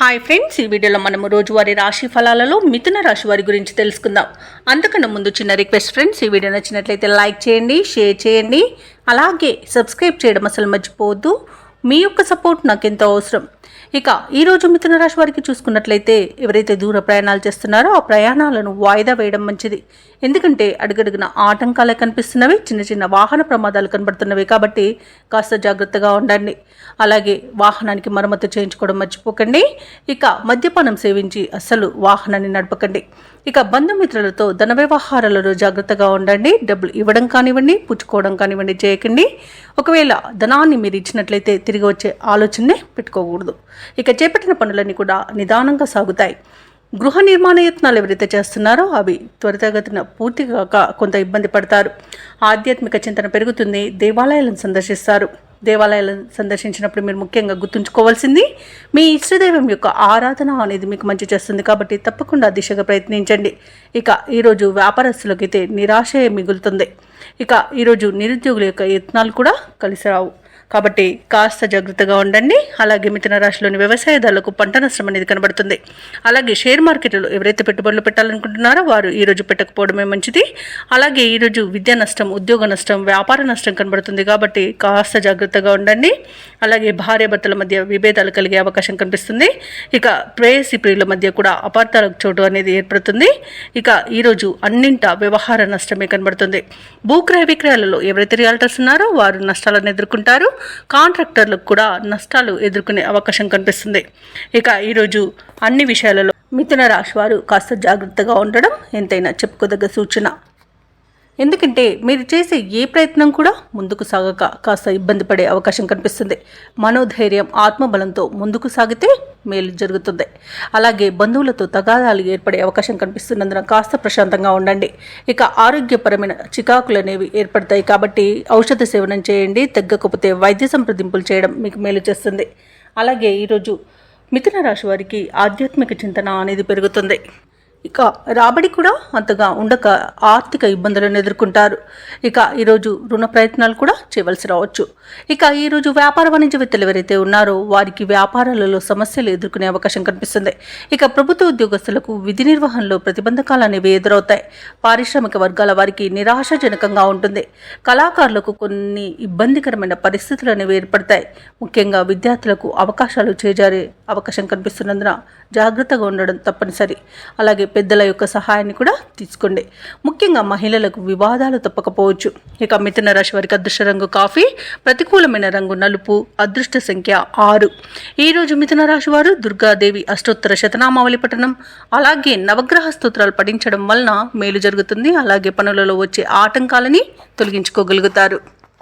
Hi friends, ఈ వీడియోలో మనము రోజువారీ రాశి ఫలాలలో మిథున రాశి వారి గురించి తెలుసుకుందాం. అంతకన్నా ముందు చిన్న రిక్వెస్ట్ ఫ్రెండ్స్, ఈ వీడియో నచ్చినట్లయితే లైక్ చేయండి, షేర్ చేయండి, అలాగే సబ్స్క్రైబ్ చేయడం అసలు మర్చిపోవద్దు. మీ యొక్క సపోర్ట్ నాకు ఎంతో అవసరం. ఇక ఈరోజు మిథున రాశి వారికి చూసుకున్నట్లయితే ఎవరైతే దూర ప్రయాణాలు చేస్తున్నారో ఆ ప్రయాణాలను వాయిదా వేయడం మంచిది. ఎందుకంటే అడుగడుగున ఆటంకాలే కనిపిస్తున్నవి, చిన్న చిన్న వాహన ప్రమాదాలు కనబడుతున్నవి. కాబట్టి కాస్త జాగ్రత్తగా ఉండండి. అలాగే వాహనానికి మరమ్మతు చేయించుకోవడం మర్చిపోకండి. ఇక మద్యపానం సేవించి అస్సలు వాహనాన్ని నడపకండి. ఇక బంధుమిత్రులతో ధన వ్యవహారాలలో జాగ్రత్తగా ఉండండి. డబ్బులు ఇవ్వడం కానివ్వండి, పుచ్చుకోవడం కానివ్వండి చేయకండి. ఒకవేళ ధనాన్ని మీరు ఇచ్చినట్లయితే తిరిగి వచ్చే ఆలోచనే పెట్టుకోకూడదు. ఇక చేపట్టిన పనులన్నీ కూడా నిదానంగా సాగుతాయి. గృహ నిర్మాణ యత్నాలు ఎవరైతే చేస్తున్నారో అవి త్వరితగతిన పూర్తిగా కొంత ఇబ్బంది పడతారు. ఆధ్యాత్మిక చింతన పెరుగుతుంది. దేవాలయాలను సందర్శిస్తారు. దేవాలయాలను సందర్శించినప్పుడు మీరు ముఖ్యంగా గుర్తుంచుకోవాల్సింది మీ ఇష్టదైవం యొక్క ఆరాధన అనేది మీకు మంచి చేస్తుంది. కాబట్టి తప్పకుండా దిశగా ప్రయత్నించండి. ఇక ఈరోజు వ్యాపారస్తులకైతే నిరాశే మిగులుతుంది. ఇక ఈరోజు నిరుద్యోగుల యొక్క యత్నాలు కూడా కలిసి రావు. కాబట్టి కాస్త జాగ్రత్తగా ఉండండి. అలాగే మిథున రాశిలోని వ్యవసాయదారులకు పంట నష్టం అనేది కనబడుతుంది. అలాగే షేర్ మార్కెట్లో ఎవరైతే పెట్టుబడులు పెట్టాలనుకుంటున్నారో వారు ఈరోజు పెట్టకపోవడమే మంచిది. అలాగే ఈరోజు విద్యా నష్టం, ఉద్యోగ నష్టం, వ్యాపార నష్టం కనబడుతుంది. కాబట్టి కాస్త జాగ్రత్తగా ఉండండి. అలాగే భార్యాభర్తల మధ్య విభేదాలు కలిగే అవకాశం కనిపిస్తుంది. ఇక ప్రేయసి ప్రియుల మధ్య కూడా అపార్థాలకు చోటు అనేది ఏర్పడుతుంది. ఇక ఈరోజు అన్నింట వ్యవహార నష్టమే కనబడుతుంది. భూక్రయ విక్రయాలలో ఎవరైతే రియాల్టర్స్ ఉన్నారో వారు నష్టాలను ఎదుర్కొంటారు. కాంట్రాక్టర్లకు కూడా నష్టాలు ఎదుర్కొనే అవకాశం కనిపిస్తుంది. ఇక ఈరోజు అన్ని విషయాలలో మిథున రాశి వారు కాస్త జాగ్రత్తగా ఉండడం ఎంతైనా చెప్పుకోదగ్గ సూచన. ఎందుకంటే మీరు చేసే ఏ ప్రయత్నం కూడా ముందుకు సాగక కాస్త ఇబ్బంది పడే అవకాశం కనిపిస్తుంది. మనోధైర్యం, ఆత్మబలంతో ముందుకు సాగితే మేలు జరుగుతుంది. అలాగే బంధువులతో తగాదాలు ఏర్పడే అవకాశం కనిపిస్తున్నందున కాస్త ప్రశాంతంగా ఉండండి. ఇక ఆరోగ్యపరమైన చికాకులు అనేవి ఏర్పడతాయి. కాబట్టి ఔషధ సేవనం చేయండి. తగ్గకపోతే వైద్య సంప్రదింపులు చేయడం మీకు మేలు చేస్తుంది. అలాగే ఈరోజు మిథున రాశి వారికి ఆధ్యాత్మిక చింతన అనేది పెరుగుతుంది. ఇక రాబడి కూడా అంతగా ఉండక ఆర్థిక ఇబ్బందులను ఎదుర్కొంటారు. ఇక ఈరోజు రుణ ప్రయత్నాలు కూడా చేయవలసి రావచ్చు. ఇక ఈరోజు వ్యాపార వాణిజ్యవేత్తలు ఎవరైతే ఉన్నారో వారికి వ్యాపారాలలో సమస్యలు ఎదుర్కొనే అవకాశం కనిపిస్తుంది. ఇక ప్రభుత్వ ఉద్యోగస్తులకు విధి నిర్వహణలో ప్రతిబంధకాలు అనేవి ఎదురవుతాయి. పారిశ్రామిక వర్గాల వారికి నిరాశాజనకంగా ఉంటుంది. కళాకారులకు కొన్ని ఇబ్బందికరమైన పరిస్థితులు అనేవి ఏర్పడతాయి. ముఖ్యంగా విద్యార్థులకు అవకాశాలు చేజారే అవకాశం కనిపిస్తున్నందున జాగ్రత్తగా ఉండడం తప్పనిసరి. అలాగే పెద్దల యొక్క సహాయాన్ని కూడా తీసుకోండి. ముఖ్యంగా మహిళలకు వివాదాలు తప్పకపోవచ్చు. ఇక మిథున రాశి వారికి అదృష్ట రంగు కాఫీ, ప్రతికూలమైన రంగు నలుపు, అదృష్ట సంఖ్య 6. ఈరోజు మిథున రాశి వారు దుర్గాదేవి అష్టోత్తర శతనామావళి పఠనం, అలాగే నవగ్రహ స్తోత్రాలు పఠించడం వలన మేలు జరుగుతుంది. అలాగే పనులలో వచ్చే ఆటంకాలని తొలగించుకోగలుగుతారు.